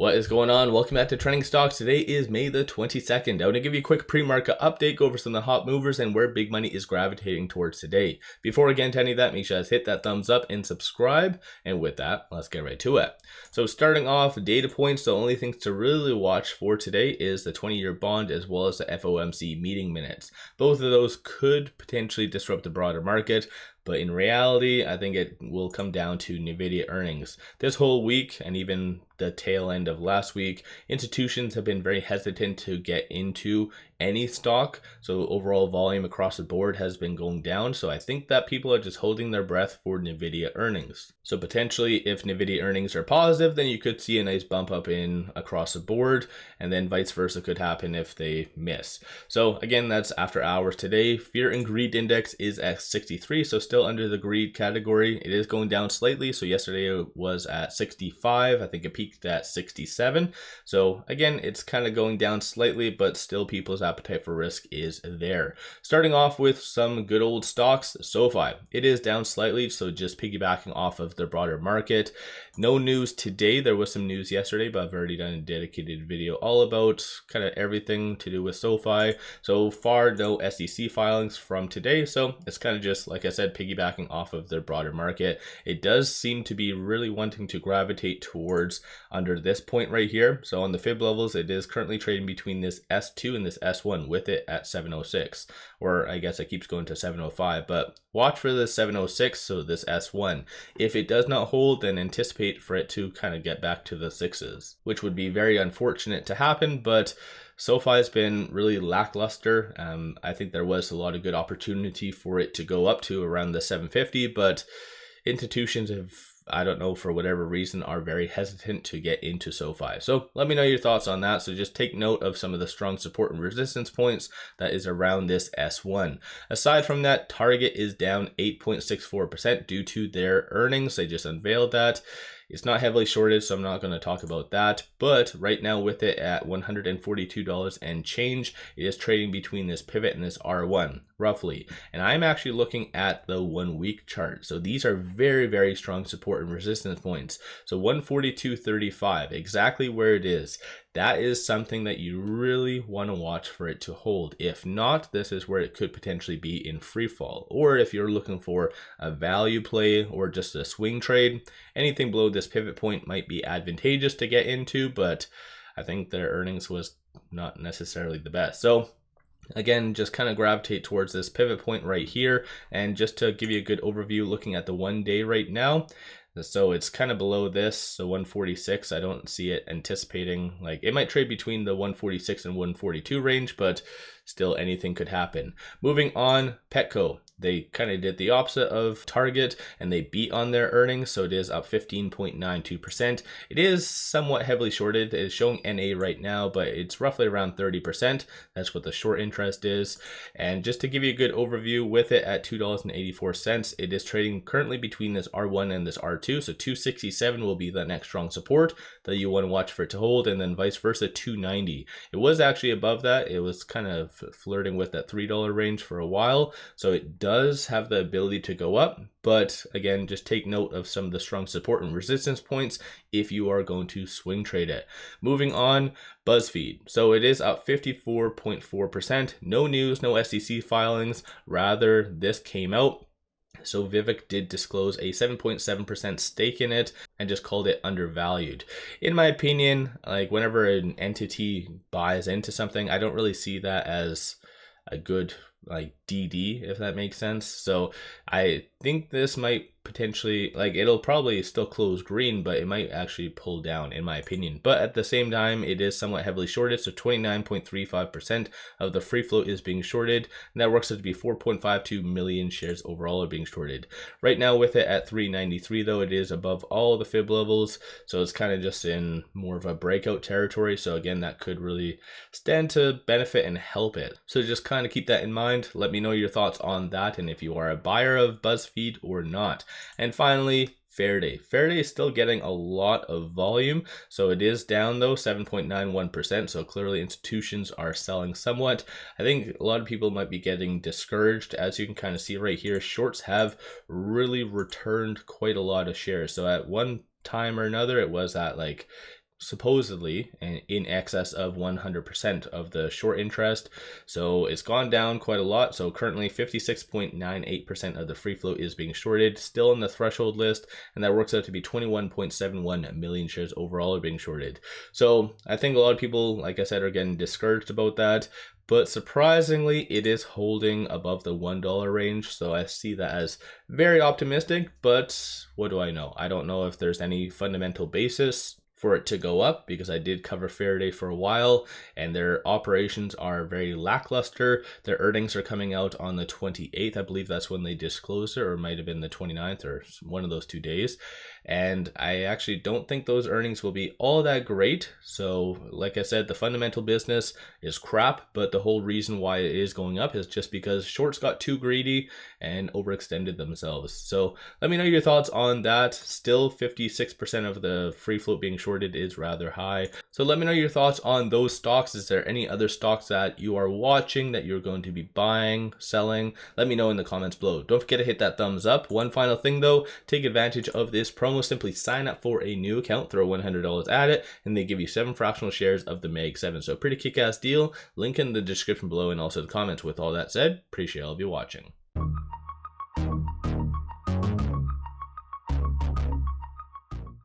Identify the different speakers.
Speaker 1: What is going on? Welcome back to Trending Stocks. Today is May the 22nd. I want to give you a quick pre-market update, go over some of the hot movers and where big money is gravitating towards today. Before we get into any of that, make sure you guys hit that thumbs up and subscribe. And with that, let's get right to it. So starting off, data points, the only things to really watch for today is the 20-year bond as well as the FOMC meeting minutes. Both of those could potentially disrupt the broader market. But in reality, I think it will come down to NVDA earnings. This whole week and even the tail end of last week, institutions have been very hesitant to get into any stock. So overall volume across the board has been going down. So I think that people are just holding their breath for NVIDIA earnings. So potentially if NVIDIA earnings are positive, then you could see a nice bump up in across the board, and then vice versa could happen if they miss. So again, that's after hours today. Fear and greed index is at 63, so still under the greed category. It is going down slightly. So yesterday it was at 65. I think it peaked at 67. So again, it's kind of going down slightly, but still people's appetite for risk is there. Starting off with some good old stocks, SOFI. It is down slightly, so just piggybacking off of the broader market. No news today. There was some news yesterday, but I've already done a dedicated video all about kind of everything to do with SOFI. So far, no SEC filings from today. So it's kind of just, like I said, piggybacking off of the broader market. It does seem to be really wanting to gravitate towards under this point right here. So on the fib levels, it is currently trading between this S2 and this S1 with it at 706, or I guess it keeps going to 705, but watch for this 706, so this S1. If it does not hold, then anticipate for it to kind of get back to the sixes, which would be very unfortunate to happen, but SOFI has been really lackluster. I think there was a lot of good opportunity for it to go up to around the 750, but institutions have, I don't know, for whatever reason, are very hesitant to get into SOFI. So let me know your thoughts on that. So just take note of some of the strong support and resistance points that is around this S1. Aside from that, Target is down 8.64% due to their earnings. They just unveiled that. It's not heavily shorted, so I'm not going to talk about that. But right now with it at $142 and change, it is trading between this pivot and this R1, roughly. And I'm actually looking at the 1 week chart. So these are very, very strong support and resistance points. So 142.35, exactly where it is. That is something that you really want to watch for it to hold. If not, this is where it could potentially be in free fall. Or if you're looking for a value play or just a swing trade, anything below this pivot point might be advantageous to get into, but I think their earnings was not necessarily the best. So again, just kind of gravitate towards this pivot point right here. And just to give you a good overview, looking at the 1 day right now, so it's kind of below this, so 146. I don't see it anticipating, like it might trade between the 146 and 142 range, but still anything could happen. Moving on, Petco. They kind of did the opposite of Target and they beat on their earnings, so it is up 15.92%. It is somewhat heavily shorted. It is showing NA right now, but it's roughly around 30%. That's what the short interest is. And just to give you a good overview, with it at $2.84, it is trading currently between this R1 and this R2. So 267 will be the next strong support that you want to watch for it to hold, and then vice versa, 290. It was actually above that. It was kind of flirting with that $3 range for a while, so it does have the ability to go up, but again, just take note of some of the strong support and resistance points if you are going to swing trade it. Moving on, BuzzFeed. So it is up 54.4%. No news, no SEC filings, rather this came out. So Vivek did disclose a 7.7% stake in it and just called it undervalued. In my opinion, like whenever an entity buys into something, I don't really see that as a good like DD, if that makes sense. So I think this might potentially, like, it'll probably still close green, but it might actually pull down in my opinion. But at the same time, it is somewhat heavily shorted, so 29.35% of the free float is being shorted, and that works out to be 4.52 million shares overall are being shorted. Right now with it at 393 though, it is above all the fib levels, so it's kind of just in more of a breakout territory. So again, that could really stand to benefit and help it. So just kind of keep that in mind. Let me know your thoughts on that and if you are a buyer of BuzzFeed or not. And finally, Faraday. Faraday is still getting a lot of volume, so it is down though, 7.91%, so clearly institutions are selling somewhat. I think a lot of people might be getting discouraged. As you can kind of see right here, shorts have really returned quite a lot of shares. So at one time or another, it was at like supposedly in excess of 100% of the short interest. So it's gone down quite a lot. So currently 56.98% of the free float is being shorted, still on the threshold list, and that works out to be 21.71 million shares overall are being shorted. So I think a lot of people, like I said, are getting discouraged about that. But surprisingly, it is holding above the $1 range. So I see that as very optimistic, but what do I know? I don't know if there's any fundamental basis for it to go up, because I did cover Faraday for a while and their operations are very lackluster. Their earnings are coming out on the 28th. I believe that's when they disclosed it, or it might have been the 29th or one of those 2 days. And I actually don't think those earnings will be all that great. So like I said, the fundamental business is crap, but the whole reason why it is going up is just because shorts got too greedy and overextended themselves. So let me know your thoughts on that. Still 56% of the free float being shorted is rather high. So let me know your thoughts on those stocks. Is there any other stocks that you are watching that you're going to be buying, selling? Let me know in the comments below. Don't forget to hit that thumbs up. One final thing though, take advantage of this promo. Simply sign up for a new account, throw $100 at it, and they give you 7 fractional shares of the Mag 7. So pretty kick-ass deal. Link in the description below and also the comments. With all that said, appreciate all of you watching.